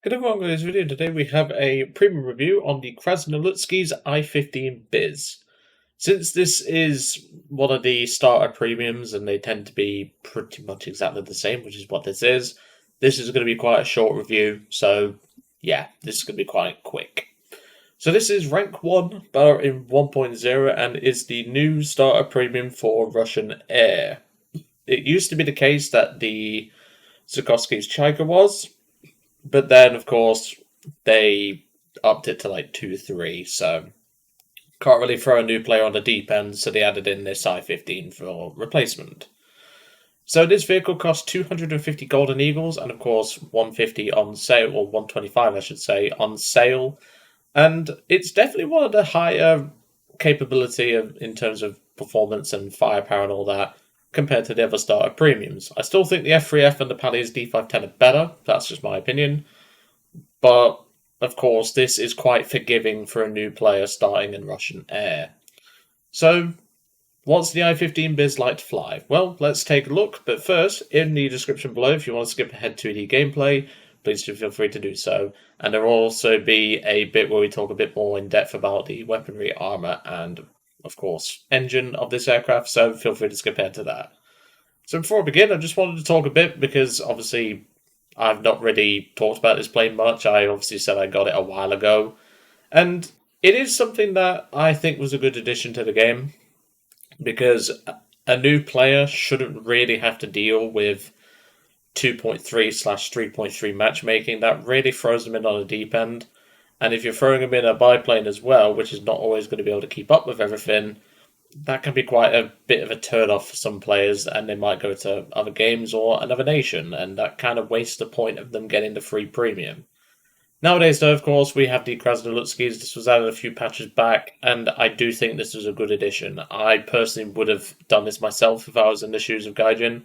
Hello everyone, in this video today we have a premium review on the Krasnolutsky's I-15 Biz. Since this is one of the starter premiums and they tend to be pretty much exactly the same, which is what this is going to be quite a short review, so yeah, this is going to be quite quick. So this is rank 1, Battle in 1.0 and is the new starter premium for Russian Air. It used to be the case that the Zukovsky's Chica was, but then, of course, they upped it to like 2, 3, so can't really throw a new player on the deep end, so they added in this I-15 for replacement. So this vehicle costs 250 golden eagles, and of course 150 on sale, or 125 I should say, on sale. And it's definitely one of the higher capability in terms of performance and firepower and all that, compared to the other starter premiums. I still think the F3F and the Palliers D510 are better, that's just my opinion. But, of course, this is quite forgiving for a new player starting in Russian Air. So, what's the I-15 Biz like to fly? Well, let's take a look, but first, in the description below, if you want to skip ahead to the gameplay, please do feel free to do so. And there will also be a bit where we talk a bit more in depth about the weaponry, armor, and, of course, engine of this aircraft, so feel free to skip ahead to that. So before I begin, I just wanted to talk a bit, because obviously I've not really talked about this plane much. I obviously said I got it a while ago. And it is something that I think was a good addition to the game, because a new player shouldn't really have to deal with 2.3/3.3 matchmaking. That really throws them in on a deep end. And if you're throwing them in a biplane as well, which is not always going to be able to keep up with everything, that can be quite a bit of a turn off for some players, and they might go to other games or another nation, and that kind of wastes the point of them getting the free premium. Nowadays, though, of course, we have the Krasnolutskys. This was added a few patches back, and I do think this was a good addition. I personally would have done this myself if I was in the shoes of Gaijin.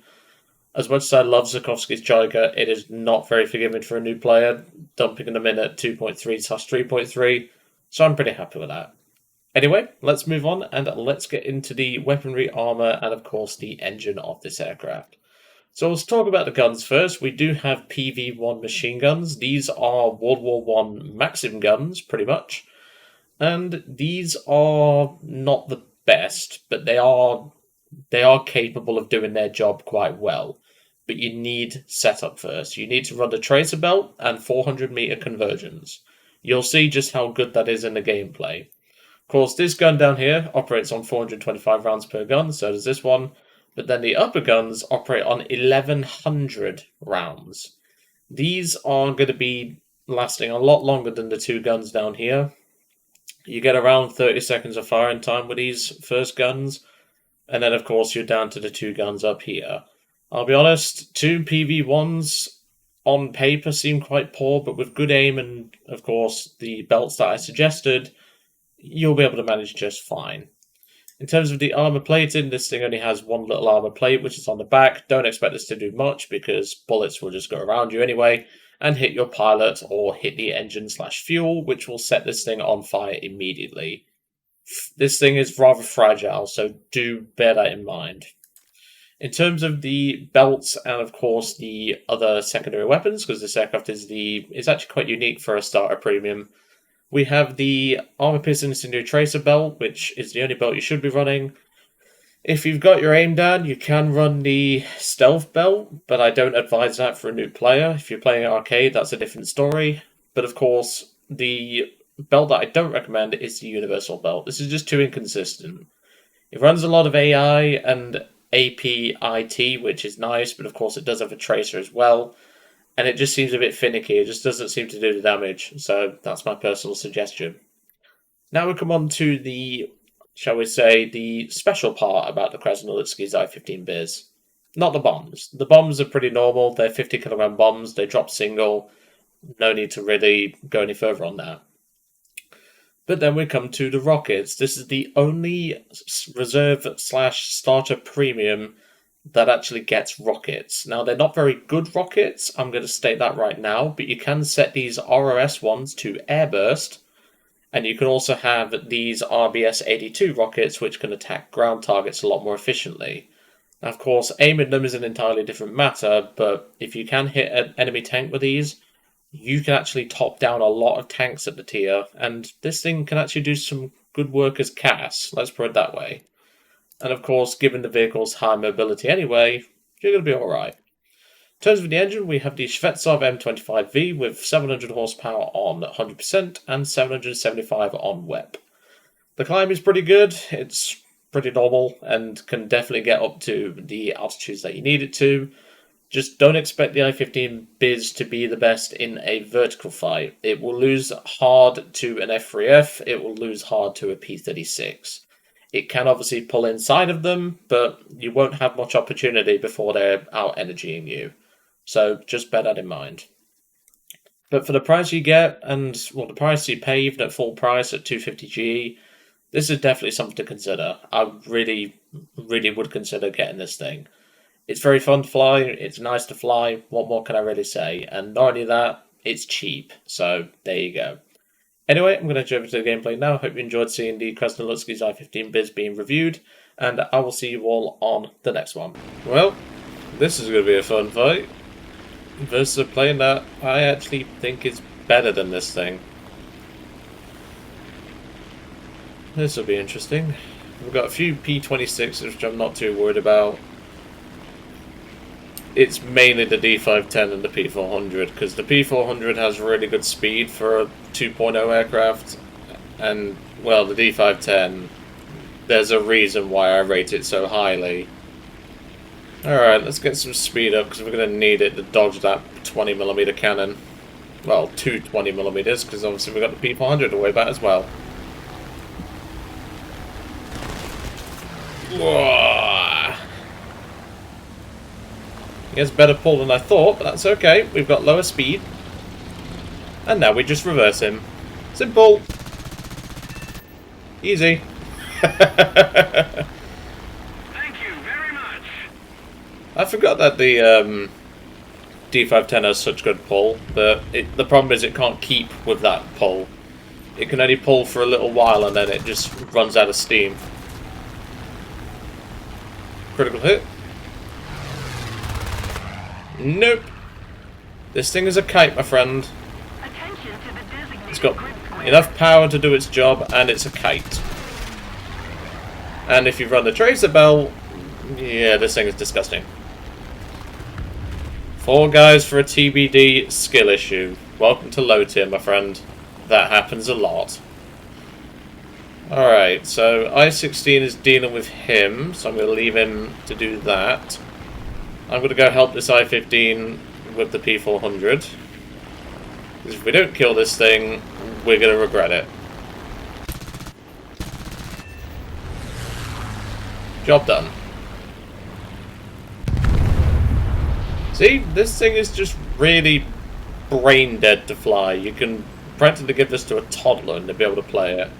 As much as I love Zukovsky's Chica, it is not very forgiving for a new player, dumping them in at 2.3/3.3, so I'm pretty happy with that. Anyway, let's move on and let's get into the weaponry, armor, and of course the engine of this aircraft. So let's talk about the guns first. We do have PV-1 machine guns. These are World War One Maxim guns, pretty much. And these are not the best, but they are capable of doing their job quite well. But you need setup first. You need to run the tracer belt and 400-meter conversions. You'll see just how good that is in the gameplay. Of course, this gun down here operates on 425 rounds per gun, so does this one. But then the upper guns operate on 1100 rounds. These are going to be lasting a lot longer than the two guns down here. You get around 30 seconds of firing time with these first guns. And then, of course, you're down to the two guns up here. I'll be honest, two PV-1s on paper seem quite poor, but with good aim and, of course, the belts that I suggested, you'll be able to manage just fine. In terms of the armor plating, this thing only has one little armor plate, which is on the back. Don't expect this to do much, because bullets will just go around you anyway, and hit your pilot or hit the engine/fuel, which will set this thing on fire immediately. This thing is rather fragile, so do bear that in mind. In terms of the belts and, of course, the other secondary weapons, because this aircraft is actually quite unique for a starter premium, we have the armor-piercing incendiary tracer belt, which is the only belt you should be running. If you've got your aim down, you can run the stealth belt, but I don't advise that for a new player. If you're playing arcade, that's a different story. But of course, the belt that I don't recommend is the universal belt. This is just too inconsistent. It runs a lot of AI and APIT, which is nice, but of course it does have a tracer as well. And it just seems a bit finicky. It just doesn't seem to do the damage. So that's my personal suggestion. Now we come on to the, shall we say, the special part about the Krasnolutsky's I-15 Biz. Not the bombs. The bombs are pretty normal. They're 50-kilogram bombs. They drop single. No need to really go any further on that. But then we come to the rockets. This is the only reserve/starter premium that actually gets rockets. Now, they're not very good rockets, I'm going to state that right now, but you can set these RRS ones to airburst, and you can also have these RBS-82 rockets, which can attack ground targets a lot more efficiently. Now, of course, aiming them is an entirely different matter, but if you can hit an enemy tank with these, you can actually top down a lot of tanks at the tier, and this thing can actually do some good work as CAS, let's put it that way. And of course, given the vehicle's high mobility anyway, you're going to be alright. In terms of the engine, we have the Shvetsov M25V with 700 horsepower on 100% and 775 on WEP. The climb is pretty good, it's pretty normal, and can definitely get up to the altitudes that you need it to. Just don't expect the I-15 Biz to be the best in a vertical fight. It will lose hard to an F3F, it will lose hard to a P36. It can obviously pull inside of them, but you won't have much opportunity before they're out-energying you. So just bear that in mind. But for the price you get, and well, the price you pay even at full price at 250 GE, this is definitely something to consider. I really, really would consider getting this thing. It's very fun to fly, it's nice to fly, what more can I really say? And not only that, it's cheap, so there you go. Anyway, I'm going to jump into the gameplay now. Hope you enjoyed seeing the Krasnolutsky's I-15 Biz being reviewed, and I will see you all on the next one. Well, this is going to be a fun fight. Versus a plane that I actually think is better than this thing. This will be interesting. We've got a few P26s, which I'm not too worried about. It's mainly the D510 and the P400, because the P400 has really good speed for a 2.0 aircraft, and, well, the D510, there's a reason why I rate it so highly. Alright, let's get some speed up, because we're going to need it to dodge that 20mm cannon. Well, two 20mm, because obviously we've got the P400 to worry about as well. Whoa. He has better pull than I thought, but that's okay. We've got lower speed. And now we just reverse him. Simple. Easy. Thank you very much. I forgot that the D510 has such good pull, but the problem is it can't keep with that pull. It can only pull for a little while and then it just runs out of steam. Critical hit. Nope. This thing is a kite, my friend. It's got enough power to do its job, and it's a kite. And if you run the tracer bell, yeah, this thing is disgusting. 4 guys for a TBD skill issue. Welcome to low tier, my friend. That happens a lot. Alright, so I-16 is dealing with him, so I'm going to leave him to do that. I'm going to go help this I-15 with the P400. Because if we don't kill this thing, we're going to regret it. Job done. See, this thing is just really brain dead to fly. You can practically give this to a toddler and they'll be able to play it.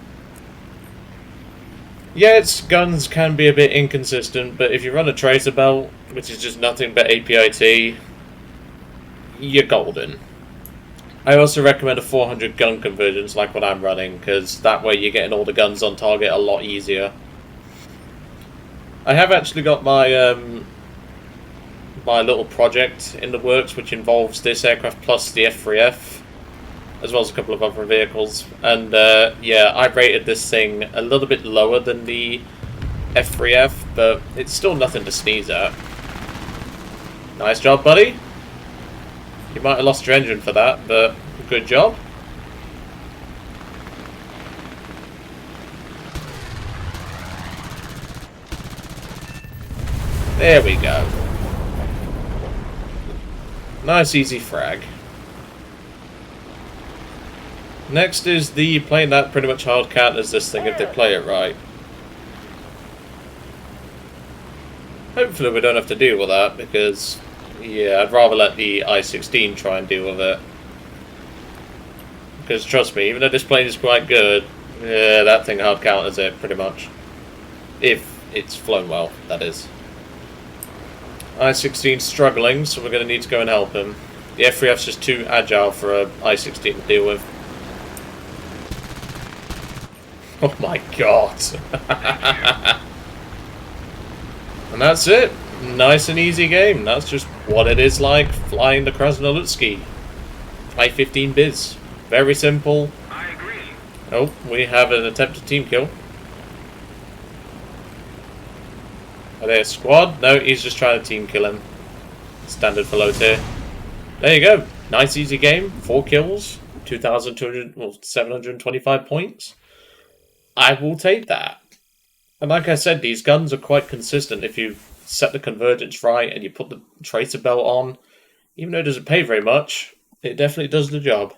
Yeah, its guns can be a bit inconsistent, but if you run a tracer belt, which is just nothing but APIT, you're golden. I also recommend a 400 gun conversions like what I'm running, because that way you're getting all the guns on target a lot easier. I have actually got my my little project in the works, which involves this aircraft plus the F3F, as well as a couple of other vehicles. And yeah, I rated this thing a little bit lower than the F3F, but it's still nothing to sneeze at. Nice job, buddy. You might have lost your engine for that, but good job. There we go. Nice easy frag. Next is the plane that pretty much hard counters this thing if they play it right. Hopefully we don't have to deal with that, because yeah, I'd rather let the I-16 try and deal with it. Because trust me, even though this plane is quite good, yeah, that thing hard counters it pretty much. If it's flown well, that is. I-16 struggling, so we're going to need to go and help him. The F3F's just too agile for a I-16 to deal with. Oh my god. And that's it. Nice and easy game. That's just what it is like flying the Krasnolutsky. I-15 biz. Very simple. I agree. Oh, we have an attempted team kill. Are they a squad? No, he's just trying to team kill him. Standard for low tier. There you go. Nice easy game. 4 kills. 2,200, well, 725 points. I will take that. And like I said, these guns are quite consistent if you set the convergence right and you put the tracer belt on. Even though it doesn't pay very much, it definitely does the job.